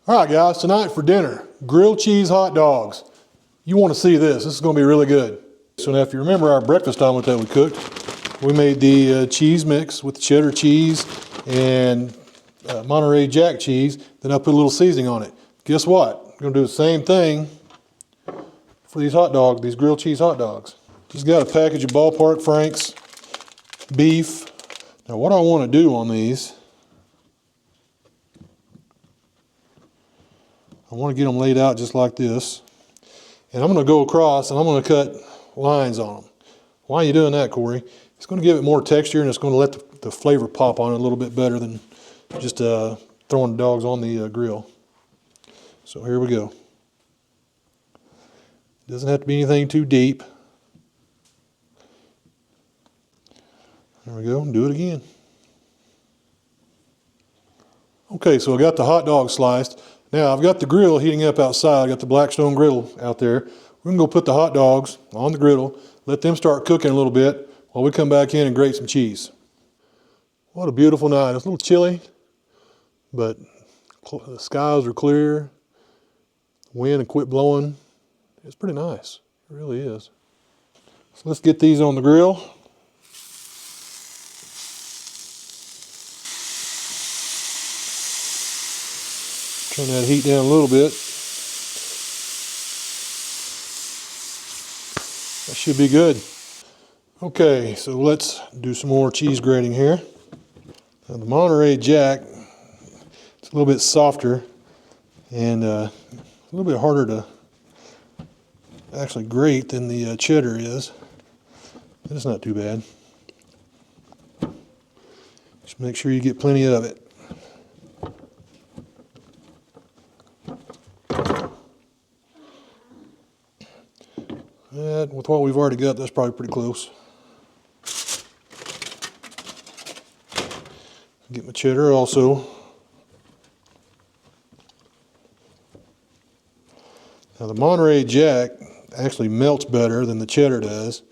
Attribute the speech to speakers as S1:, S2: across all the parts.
S1: All right, guys, tonight for dinner, grilled cheese hot dogs. You want to see this. This is going to be really good. So now if you remember our breakfast omelet that we cooked, we made the cheese mix with cheddar cheese and Monterey Jack cheese. Then I put a little seasoning on it. Guess what? I'm going to do the same thing for these hot dogs, these grilled cheese hot dogs. Just got a package of Ballpark Franks beef. Now what I want to do on these, I want to get them laid out just like this. And I'm going to go across and I'm going to cut lines on them. Why are you doing that, Corey? It's going to give it more texture and it's going to let the flavor pop on it a little bit better than just throwing the dogs on the grill. So here we go. Doesn't have to be anything too deep. There we go, do it again. Okay, so I got the hot dog sliced. Now I've got the grill heating up outside. I got the Blackstone griddle out there. We're gonna go put the hot dogs on the griddle, let them start cooking a little bit while we come back in and grate some cheese. What a beautiful night. It's a little chilly, but the skies are clear. Wind had quit blowing. It's pretty nice. It really is. So let's get these on the grill. Turn that heat down a little bit. That should be good. Okay, so let's do some more cheese grating here. Now the Monterey Jack, it's a little bit softer and a little bit harder to actually grate than the cheddar is. But it's not too bad. Just make sure you get plenty of it. And with what we've already got, that's probably pretty close. Get my cheddar also. Now the Monterey Jack actually melts better than the cheddar does.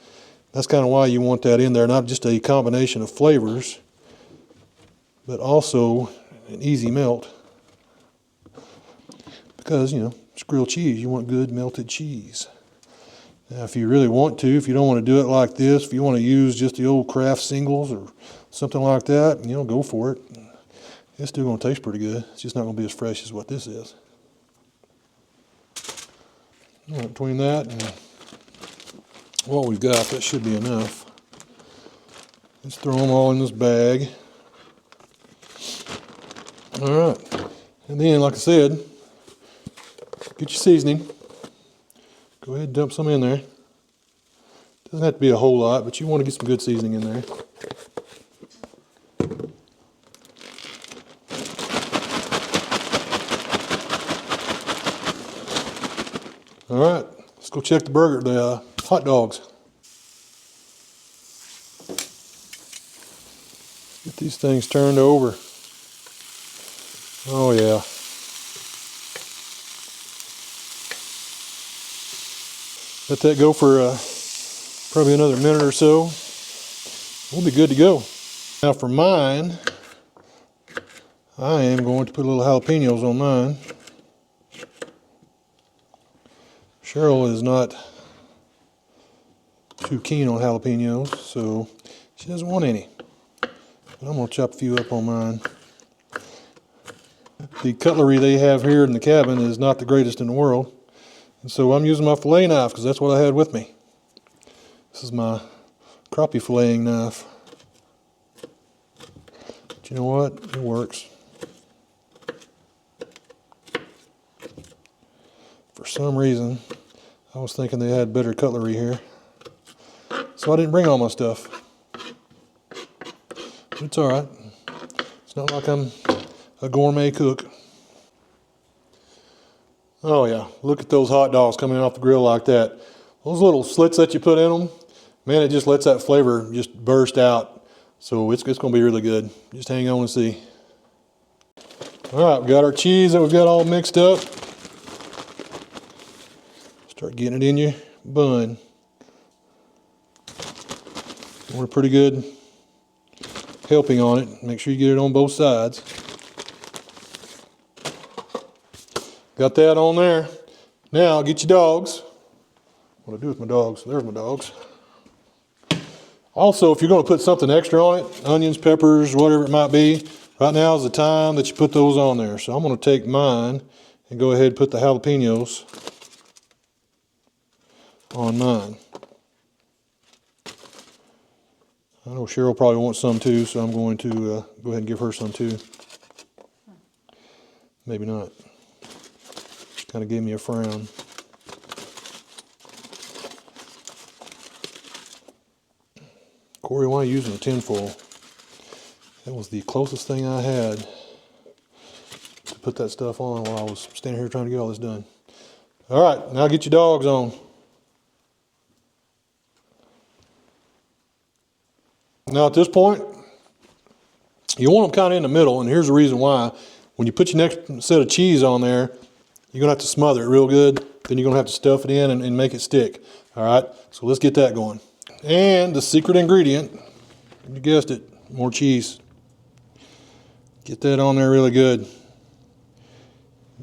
S1: That's kind of why you want that in there, not just a combination of flavors, but also an easy melt. Because, you know, it's grilled cheese, you want good melted cheese. Now if you really want to, if you don't want to do it like this, if you want to use just the old Kraft singles or something like that, you know, go for it. It's still going to taste pretty good. It's just not going to be as fresh as what this is. Right, between that and what we've got, that should be enough. Let's throw them all in this bag. All right, and then, like I said, get your seasoning. Go ahead and dump some in there. Doesn't have to be a whole lot, but you want to get some good seasoning in there. All right, let's go check the hot dogs. Get these things turned over. Oh yeah. Let that go for probably another minute or so. We'll be good to go. Now for mine, I am going to put a little jalapenos on mine. Cheryl is not too keen on jalapenos, so she doesn't want any. But I'm going to chop a few up on mine. The cutlery they have here in the cabin is not the greatest in the world. And so I'm using my fillet knife because that's what I had with me. This is my crappie filleting knife. But you know what? It works. For some reason, I was thinking they had better cutlery here. So I didn't bring all my stuff. But it's alright. It's not like I'm a gourmet cook. Oh yeah, look at those hot dogs coming off the grill like that. Those little slits that you put in them, man, it just lets that flavor just burst out. So it's going to be really good. Just hang on and see. All right, we've got our cheese that we've got all mixed up. Start getting it in your bun. Want a pretty good helping on it. Make sure you get it on both sides. Got that on there. Now get your dogs. What do I do with my dogs? There's my dogs. Also, if you're going to put something extra on it, onions, peppers, whatever it might be, right now is the time that you put those on there. So I'm going to take mine and go ahead and put the jalapenos on mine. I know Cheryl probably wants some too, so I'm going to go ahead and give her some too. Maybe not. Kind of gave me a frown. Corey, why are you using a tinfoil? That was the closest thing I had to put that stuff on while I was standing here trying to get all this done. All right, now get your dogs on. Now at this point, you want them kind of in the middle, and here's the reason why. When you put your next set of cheese on there, you're going to have to smother it real good. Then you're going to have to stuff it in and make it stick. All right, so let's get that going. And the secret ingredient, you guessed it, more cheese. Get that on there really good.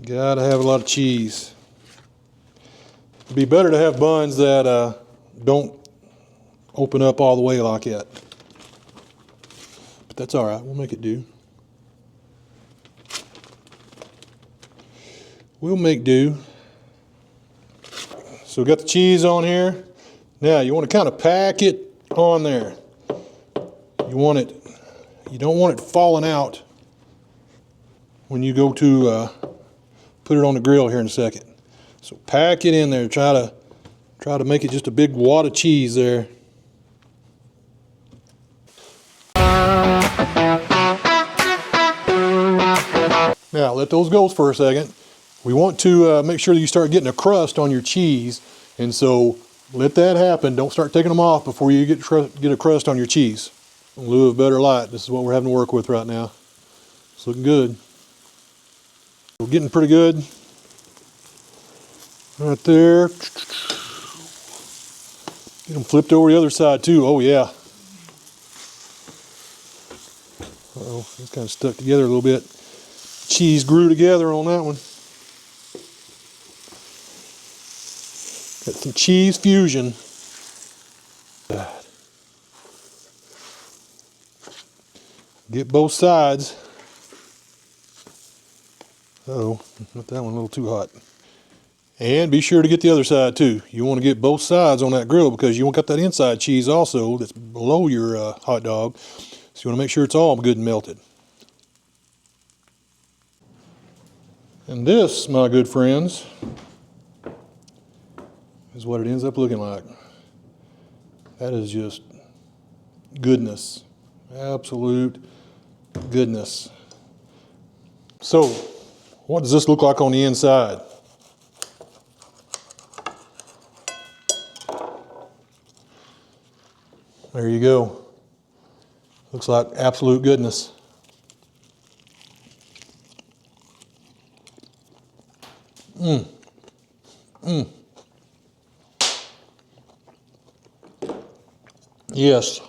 S1: Gotta have a lot of cheese. It'd be better to have buns that don't open up all the way like that. But that's all right, we'll make it do. We'll make do. So we got the cheese on here. Now you want to kind of pack it on there. You don't want it falling out when you go to put it on the grill here in a second. So pack it in there. Try to make it just a big wad of cheese there. Now let those go for a second. We want to make sure that you start getting a crust on your cheese, and so let that happen. Don't start taking them off before you get a crust on your cheese. In lieu of better light, this is what we're having to work with right now. It's looking good. We're getting pretty good. Right there. Get them flipped over the other side too. Oh yeah. Uh-oh, it's kind of stuck together a little bit. Cheese grew together on that one. Got some cheese fusion. Get both sides. Uh-oh, got that one a little too hot. And be sure to get the other side too. You want to get both sides on that grill because you want to got that inside cheese also that's below your hot dog. So you want to make sure it's all good and melted. And this, my good friends, is what it ends up looking like. That is just goodness. Absolute goodness. So, what does this look like on the inside? There you go. Looks like absolute goodness. Mmm. Mmm. Yes.